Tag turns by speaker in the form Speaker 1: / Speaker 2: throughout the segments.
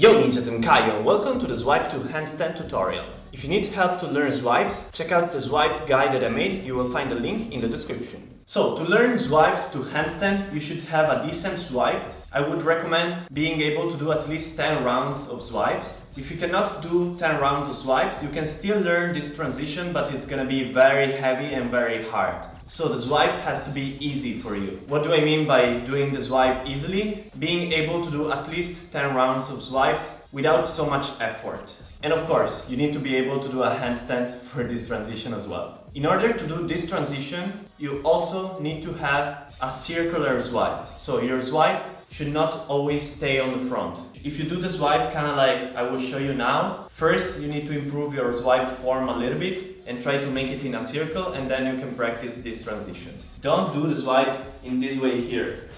Speaker 1: Yo ninjas, I'm Kaio and welcome to the swipe to handstand tutorial. If you need help to learn swipes, check out the swipe guide that I made, you will find the link in the description. So to learn swipes to handstand, you should have a decent swipe. I would recommend being able to do at least 10 rounds of swipes. If you cannot do 10 rounds of swipes, you can still learn this transition, but it's gonna be very heavy and very hard. So the swipe has to be easy for you. What do I mean by doing the swipe easily? Being able to do at least 10 rounds of swipes without so much effort. And of course, you need to be able to do a handstand for this transition as well. In order to do this transition, you also need to have a circular swipe. So your swipe should not always stay on the front. If you do the swipe kind of like I will show you now, first you need to improve your swipe form a little bit and try to make it in a circle, and then you can practice this transition. Don't do the swipe in this way here.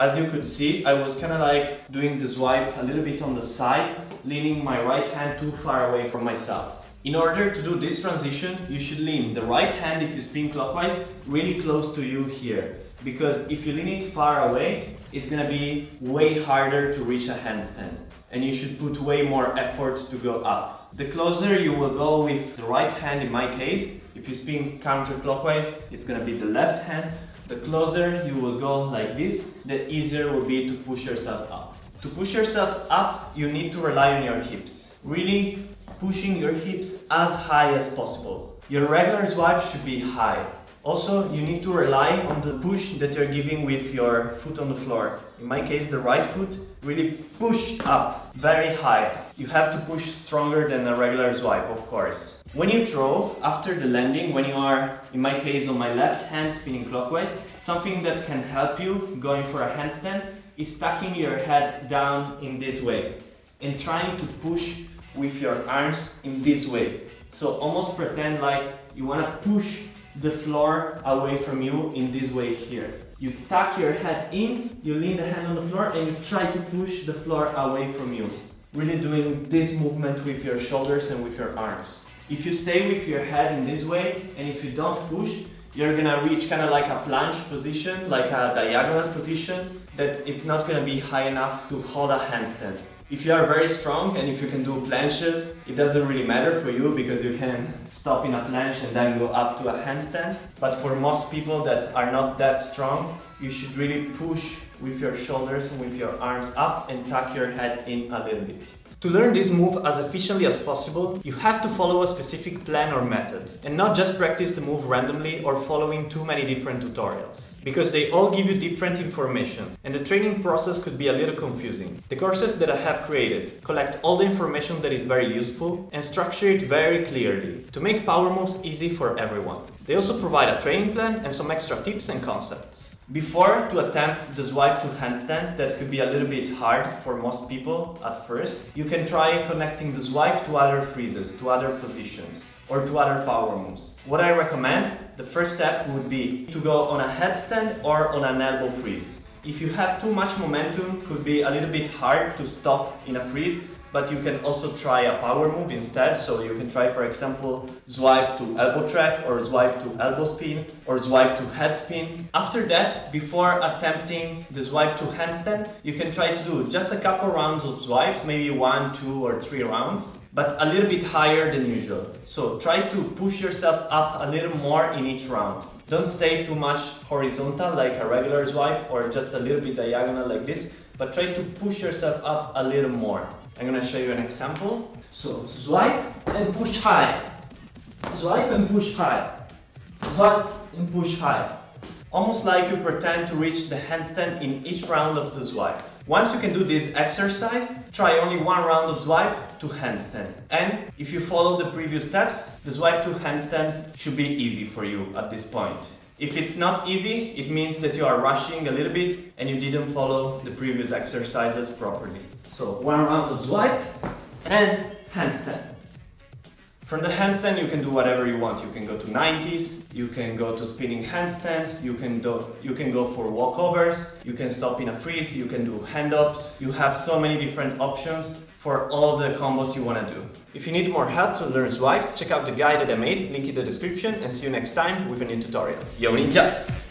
Speaker 1: As you could see, I was kind of like doing the swipe a little bit on the side, leaning my right hand too far away from myself. In order to do this transition, you should lean the right hand, if you spin clockwise, really close to you here. Because if you lean it far away, it's gonna be way harder to reach a handstand. And you should put way more effort to go up. The closer you will go with the right hand, in my case, if you spin counterclockwise, it's gonna be the left hand. The closer you will go like this, the easier will be to push yourself up. To push yourself up, you need to rely on your hips. Really pushing your hips as high as possible. Your regular swipe should be high. Also, you need to rely on the push that you're giving with your foot on the floor. In my case, the right foot, really push up very high. You have to push stronger than a regular swipe, of course. When you throw, after the landing, when you are, in my case, on my left hand spinning clockwise, something that can help you going for a handstand is tucking your head down in this way and trying to push with your arms in this way. So almost pretend like you want to push the floor away from you in this way here. You tuck your head in, you lean the hand on the floor, and you try to push the floor away from you. Really doing this movement with your shoulders and with your arms. If you stay with your head in this way, and if you don't push, you're gonna reach kind of like a planche position, like a diagonal position, that it's not gonna be high enough to hold a handstand. If you are very strong and if you can do planches, it doesn't really matter for you because you can stop in a planche and then go up to a handstand. But for most people that are not that strong, you should really push with your shoulders and with your arms up and tuck your head in a little bit. To learn this move as efficiently as possible, you have to follow a specific plan or method, and not just practice the move randomly or following too many different tutorials. Because they all give you different information, and the training process could be a little confusing. The courses that I have created collect all the information that is very useful and structure it very clearly to make power moves easy for everyone. They also provide a training plan and some extra tips and concepts. Before to attempt the swipe to handstand, that could be a little bit hard for most people at first, you can try connecting the swipe to other freezes, to other positions, or to other power moves. What I recommend, the first step would be to go on a headstand or on an elbow freeze. If you have too much momentum, it could be a little bit hard to stop in a freeze, but you can also try a power move instead. So you can try, for example, swipe to elbow track, or swipe to elbow spin, or swipe to head spin. After that, before attempting the swipe to handstand, you can try to do just a couple rounds of swipes, maybe 1, 2, or 3 rounds, but a little bit higher than usual. So try to push yourself up a little more in each round. Don't stay too much horizontal like a regular swipe or just a little bit diagonal like this, but try to push yourself up a little more. I'm gonna show you an example. So swipe and push high. Swipe and push high. Swipe and push high. Almost like you pretend to reach the handstand in each round of the swipe. Once you can do this exercise, try only 1 round of swipe to handstand. And if you follow the previous steps, the swipe to handstand should be easy for you at this point. If it's not easy, it means that you are rushing a little bit and you didn't follow the previous exercises properly. So 1 round of swipe and handstand. From the handstand you can do whatever you want. You can go to 90s, you can go to spinning handstands, you can go for walkovers, you can stop in a freeze, you can do hand-ups. You have so many different options for all the combos you want to do. If you need more help to learn swipes, check out the guide that I made, link in the description, and see you next time with a new tutorial. Yo ninjas!